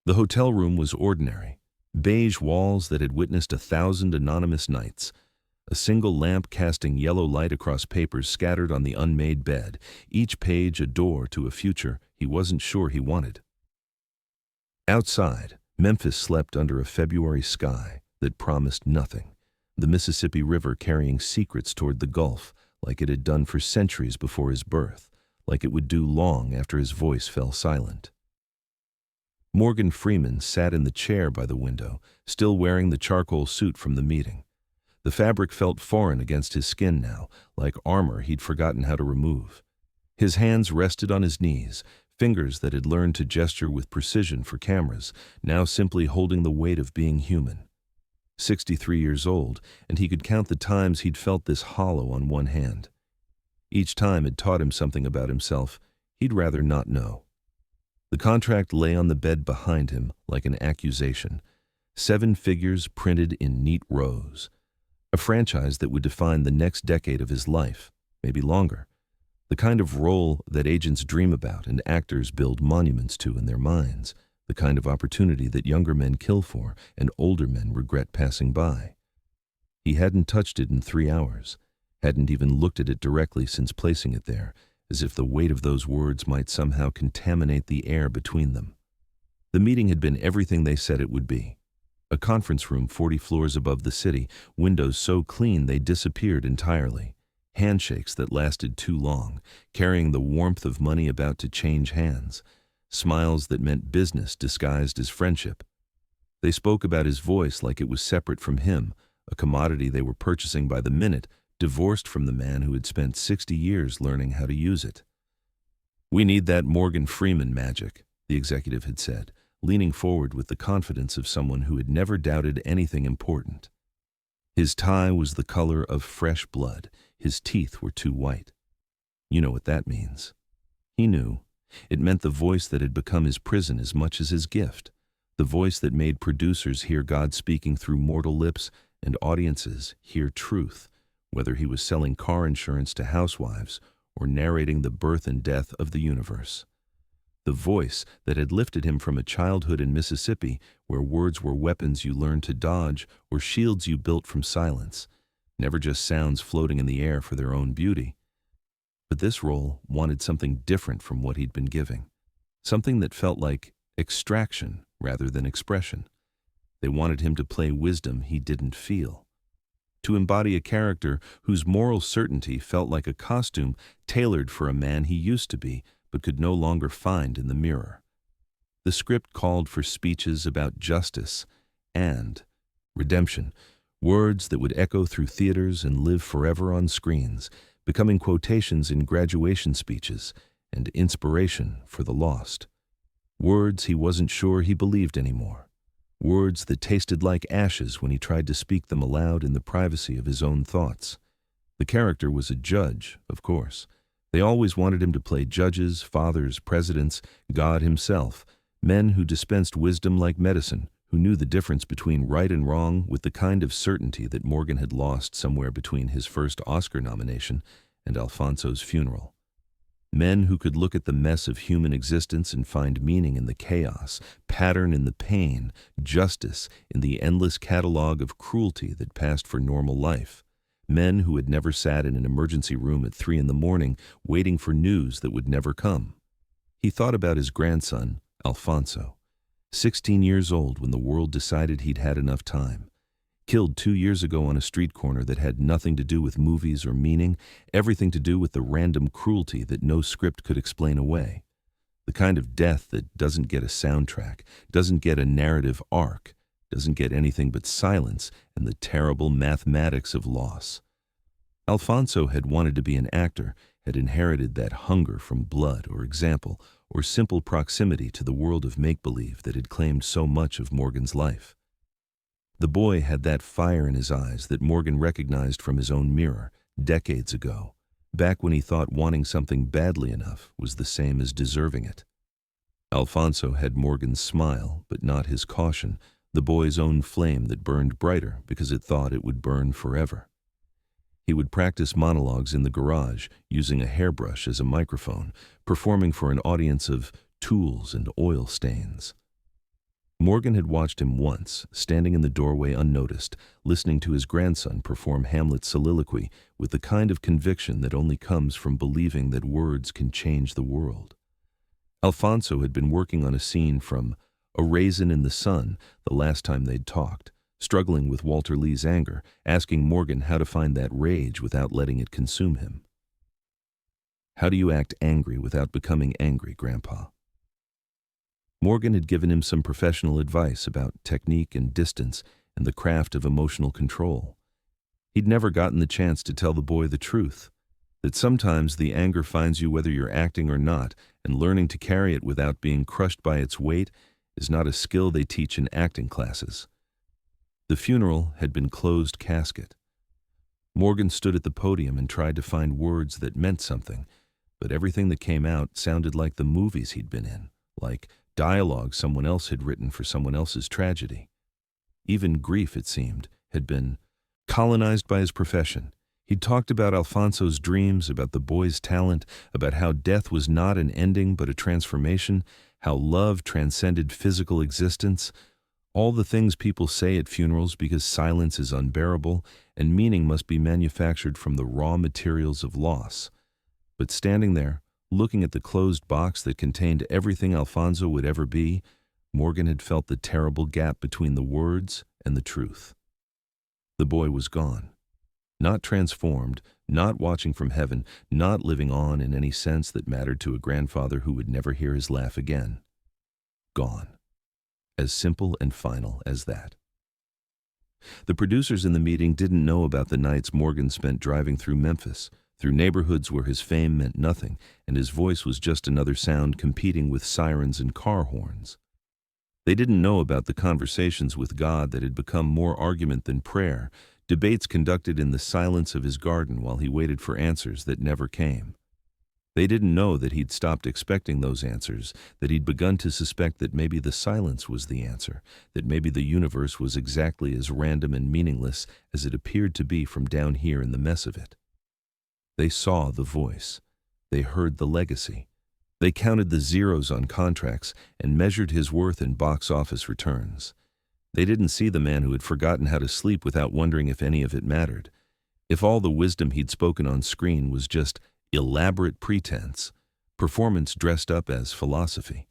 The hotel room was ordinary. Beige walls that had witnessed 1,000 anonymous nights. A single lamp casting yellow light across papers scattered on the unmade bed, each page a door to a future he wasn't sure he wanted. Outside, Memphis slept under a February sky that promised nothing, the Mississippi River carrying secrets toward the Gulf like it had done for centuries before his birth, like it would do long after his voice fell silent. Morgan Freeman sat in the chair by the window, still wearing the charcoal suit from the meeting. The fabric felt foreign against his skin now, like armor he'd forgotten how to remove. His hands rested on his knees, fingers that had learned to gesture with precision for cameras, now simply holding the weight of being human. 63 years old, and he could count the times he'd felt this hollow on one hand. Each time had taught him something about himself he'd rather not know. The contract lay on the bed behind him like an accusation. 7 figures printed in neat rows. A franchise that would define the next decade of his life, maybe longer. The kind of role that agents dream about and actors build monuments to in their minds. The kind of opportunity that younger men kill for and older men regret passing by. He hadn't touched it in 3 hours, hadn't even looked at it directly since placing it there, as if the weight of those words might somehow contaminate the air between them. The meeting had been everything they said it would be. A conference room 40 floors above the city, windows so clean they disappeared entirely. Handshakes that lasted too long, carrying the warmth of money about to change hands. Smiles that meant business disguised as friendship. They spoke about his voice like it was separate from him, a commodity they were purchasing by the minute, divorced from the man who had spent 60 years learning how to use it. "We need that Morgan Freeman magic," the executive had said, leaning forward with the confidence of someone who had never doubted anything important. His tie was the color of fresh blood. His teeth were too white. You know what that means. He knew. It meant the voice that had become his prison as much as his gift. The voice that made producers hear God speaking through mortal lips and audiences hear truth, whether he was selling car insurance to housewives or narrating the birth and death of the universe. The voice that had lifted him from a childhood in Mississippi where words were weapons you learned to dodge or shields you built from silence, never just sounds floating in the air for their own beauty. But this role wanted something different from what he'd been giving, something that felt like extraction rather than expression. They wanted him to play wisdom he didn't feel, to embody a character whose moral certainty felt like a costume tailored for a man he used to be but could no longer find in the mirror. The script called for speeches about justice and redemption, words that would echo through theaters and live forever on screens, becoming quotations in graduation speeches and inspiration for the lost. Words he wasn't sure he believed anymore. Words that tasted like ashes when he tried to speak them aloud in the privacy of his own thoughts. The character was a judge, of course. They always wanted him to play judges, fathers, presidents, God himself, men who dispensed wisdom like medicine, who knew the difference between right and wrong with the kind of certainty that Morgan had lost somewhere between his first Oscar nomination and Alfonso's funeral. Men who could look at the mess of human existence and find meaning in the chaos, pattern in the pain, justice in the endless catalog of cruelty that passed for normal life. Men who had never sat in an emergency room at 3 a.m. waiting for news that would never come. He thought about his grandson, Alfonso, 16 years old when the world decided he'd had enough time. Killed 2 years ago on a street corner that had nothing to do with movies or meaning, everything to do with the random cruelty that no script could explain away. The kind of death that doesn't get a soundtrack, doesn't get a narrative arc, doesn't get anything but silence and the terrible mathematics of loss. Alfonso had wanted to be an actor, had inherited that hunger from blood or example or simple proximity to the world of make-believe that had claimed so much of Morgan's life. The boy had that fire in his eyes that Morgan recognized from his own mirror decades ago, back when he thought wanting something badly enough was the same as deserving it. Alfonso had Morgan's smile, but not his caution, the boy's own flame that burned brighter because it thought it would burn forever. He would practice monologues in the garage, using a hairbrush as a microphone, performing for an audience of tools and oil stains. Morgan had watched him once, standing in the doorway unnoticed, listening to his grandson perform Hamlet's soliloquy with the kind of conviction that only comes from believing that words can change the world. Alfonso had been working on a scene from A Raisin in the Sun the last time they'd talked, struggling with Walter Lee's anger, asking Morgan how to find that rage without letting it consume him. "How do you act angry without becoming angry, Grandpa?" Morgan had given him some professional advice about technique and distance and the craft of emotional control. He'd never gotten the chance to tell the boy the truth, that sometimes the anger finds you whether you're acting or not, and learning to carry it without being crushed by its weight is not a skill they teach in acting classes. The funeral had been closed casket. Morgan stood at the podium and tried to find words that meant something, but everything that came out sounded like the movies he'd been in, like dialogue someone else had written for someone else's tragedy. Even grief, it seemed, had been colonized by his profession. He'd talked about Alfonso's dreams, about the boy's talent, about how death was not an ending but a transformation, how love transcended physical existence, all the things people say at funerals because silence is unbearable and meaning must be manufactured from the raw materials of loss. But standing there, looking at the closed box that contained everything Alfonso would ever be, Morgan had felt the terrible gap between the words and the truth. The boy was gone. Not transformed, not watching from heaven, not living on in any sense that mattered to a grandfather who would never hear his laugh again. Gone. As simple and final as that. The producers in the meeting didn't know about the nights Morgan spent driving through Memphis, through neighborhoods where his fame meant nothing, and his voice was just another sound competing with sirens and car horns. They didn't know about the conversations with God that had become more argument than prayer, debates conducted in the silence of his garden while he waited for answers that never came. They didn't know that he'd stopped expecting those answers, that he'd begun to suspect that maybe the silence was the answer, that maybe the universe was exactly as random and meaningless as it appeared to be from down here in the mess of it. They saw the voice. They heard the legacy. They counted the zeros on contracts and measured his worth in box office returns. They didn't see the man who had forgotten how to sleep without wondering if any of it mattered. If all the wisdom he'd spoken on screen was just elaborate pretense, performance dressed up as philosophy.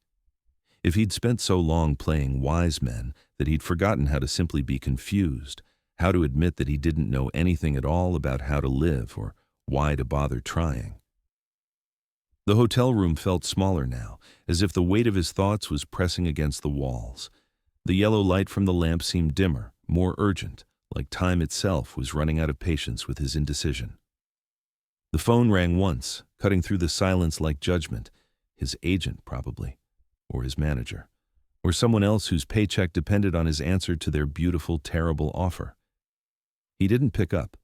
If he'd spent so long playing wise men that he'd forgotten how to simply be confused, how to admit that he didn't know anything at all about how to live or why to bother trying. The hotel room felt smaller now, as if the weight of his thoughts was pressing against the walls. The yellow light from the lamp seemed dimmer, more urgent, like time itself was running out of patience with his indecision. The phone rang once, cutting through the silence like judgment. His agent, probably, or his manager, or someone else whose paycheck depended on his answer to their beautiful, terrible offer. He didn't pick up.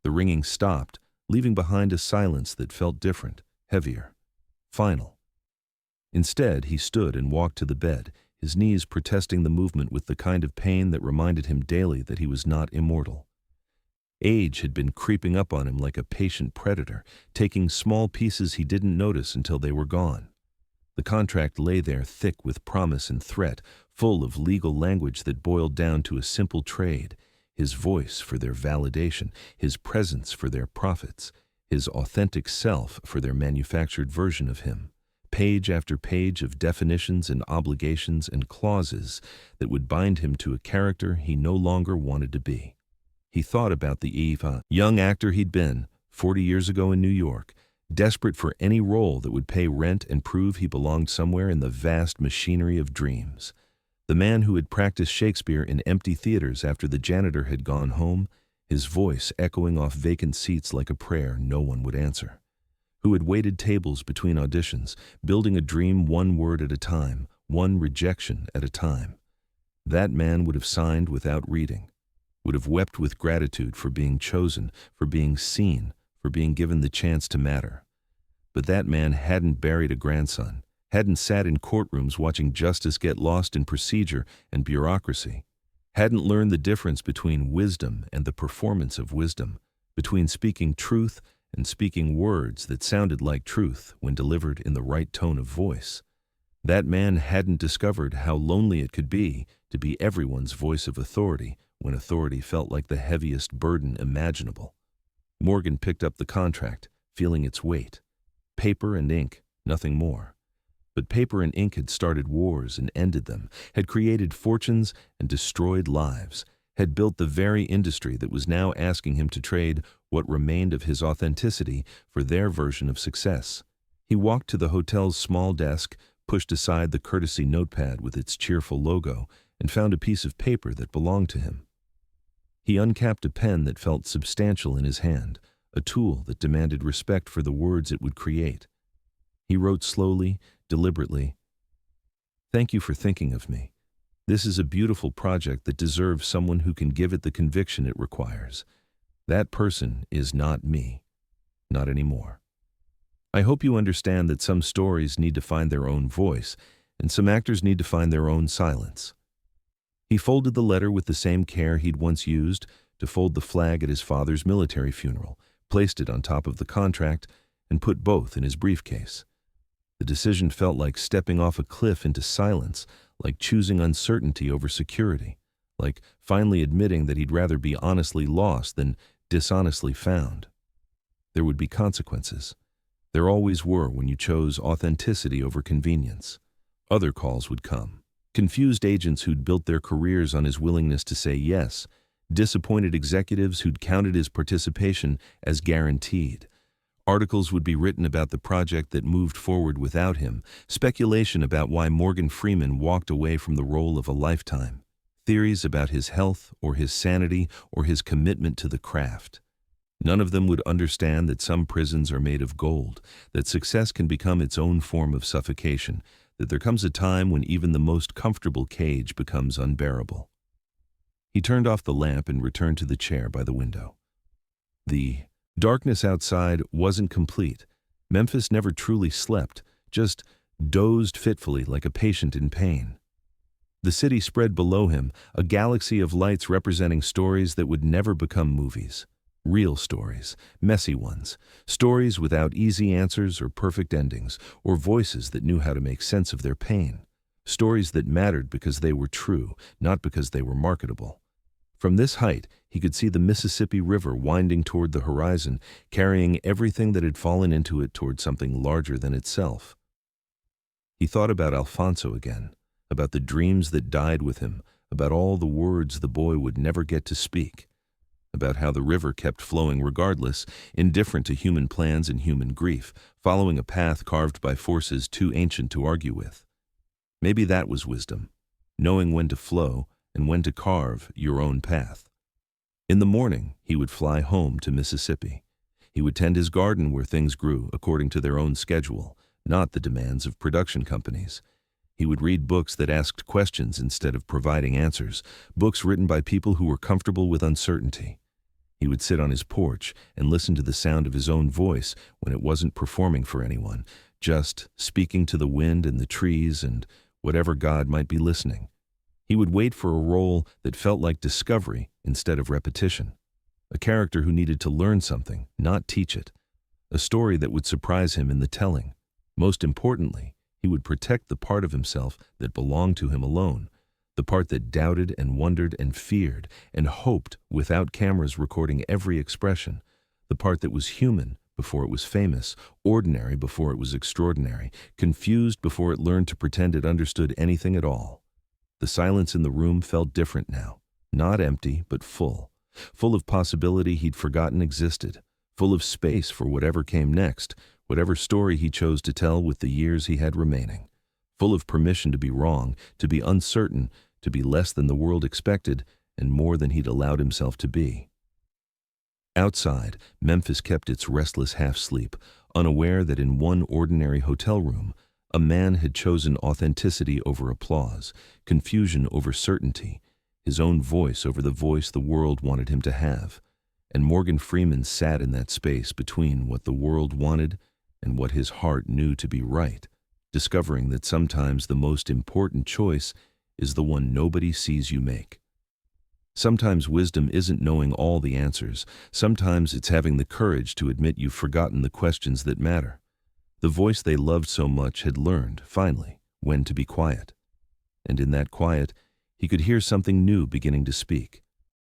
The ringing stopped, leaving behind a silence that felt different, heavier, final. Instead, he stood and walked to the bed, his knees protesting the movement with the kind of pain that reminded him daily that he was not immortal. Age had been creeping up on him like a patient predator, taking small pieces he didn't notice until they were gone. The contract lay there thick with promise and threat, full of legal language that boiled down to a simple trade, his voice for their validation, his presence for their profits, his authentic self for their manufactured version of him. Page after page of definitions and obligations and clauses that would bind him to a character he no longer wanted to be. He thought about the young actor he'd been 40 years ago in New York, desperate for any role that would pay rent and prove he belonged somewhere in the vast machinery of dreams. The man who had practiced Shakespeare in empty theaters after the janitor had gone home, his voice echoing off vacant seats like a prayer no one would answer. Who had waited tables between auditions, building a dream one word at a time, one rejection at a time. That man would have signed without reading, would have wept with gratitude for being chosen, for being seen, for being given the chance to matter. But that man hadn't buried a grandson, hadn't sat in courtrooms watching justice get lost in procedure and bureaucracy, hadn't learned the difference between wisdom and the performance of wisdom, between speaking truth and speaking words that sounded like truth when delivered in the right tone of voice. That man hadn't discovered how lonely it could be to be everyone's voice of authority when authority felt like the heaviest burden imaginable. Morgan picked up the contract, feeling its weight. Paper and ink, nothing more. But paper and ink had started wars and ended them, had created fortunes and destroyed lives, had built the very industry that was now asking him to trade what remained of his authenticity for their version of success. He walked to the hotel's small desk, pushed aside the courtesy notepad with its cheerful logo, and found a piece of paper that belonged to him. He uncapped a pen that felt substantial in his hand, a tool that demanded respect for the words it would create. He wrote slowly, deliberately, "Thank you for thinking of me. This is a beautiful project that deserves someone who can give it the conviction it requires. That person is not me. Not anymore. I hope you understand that some stories need to find their own voice, and some actors need to find their own silence." He folded the letter with the same care he'd once used to fold the flag at his father's military funeral, placed it on top of the contract, and put both in his briefcase. The decision felt like stepping off a cliff into silence, like choosing uncertainty over security, like finally admitting that he'd rather be honestly lost than dishonestly found. There would be consequences. There always were when you chose authenticity over convenience. Other calls would come. Confused agents who'd built their careers on his willingness to say yes, disappointed executives who'd counted his participation as guaranteed. Articles would be written about the project that moved forward without him, speculation about why Morgan Freeman walked away from the role of a lifetime, theories about his health or his sanity or his commitment to the craft. None of them would understand that some prisons are made of gold, that success can become its own form of suffocation, that there comes a time when even the most comfortable cage becomes unbearable. He turned off the lamp and returned to the chair by the window. The darkness outside wasn't complete. Memphis never truly slept, just dozed fitfully like a patient in pain. The city spread below him, a galaxy of lights representing stories that would never become movies. Real stories, messy ones, stories without easy answers or perfect endings, or voices that knew how to make sense of their pain. Stories that mattered because they were true, not because they were marketable. From this height, he could see the Mississippi River winding toward the horizon, carrying everything that had fallen into it toward something larger than itself. He thought about Alfonso again, about the dreams that died with him, about all the words the boy would never get to speak, about how the river kept flowing regardless, indifferent to human plans and human grief, following a path carved by forces too ancient to argue with. Maybe that was wisdom, knowing when to flow and when to carve your own path. In the morning, he would fly home to Mississippi. He would tend his garden where things grew according to their own schedule, not the demands of production companies. He would read books that asked questions instead of providing answers, books written by people who were comfortable with uncertainty. He would sit on his porch and listen to the sound of his own voice when it wasn't performing for anyone, just speaking to the wind and the trees and whatever God might be listening. He would wait for a role that felt like discovery instead of repetition, a character who needed to learn something, not teach it, a story that would surprise him in the telling. Most importantly, he would protect the part of himself that belonged to him alone, the part that doubted and wondered and feared and hoped without cameras recording every expression, the part that was human before it was famous, ordinary before it was extraordinary, confused before it learned to pretend it understood anything at all. The silence in the room felt different now, not empty, but full of possibility he'd forgotten existed, full of space for whatever came next, whatever story he chose to tell with the years he had remaining, full of permission to be wrong, to be uncertain, to be less than the world expected, and more than he'd allowed himself to be. Outside, Memphis kept its restless half-sleep, unaware that in one ordinary hotel room, a man had chosen authenticity over applause, confusion over certainty, his own voice over the voice the world wanted him to have. And Morgan Freeman sat in that space between what the world wanted and what his heart knew to be right, discovering that sometimes the most important choice is the one nobody sees you make. Sometimes wisdom isn't knowing all the answers. Sometimes it's having the courage to admit you've forgotten the questions that matter. The voice they loved so much had learned, finally, when to be quiet. And in that quiet, he could hear something new beginning to speak.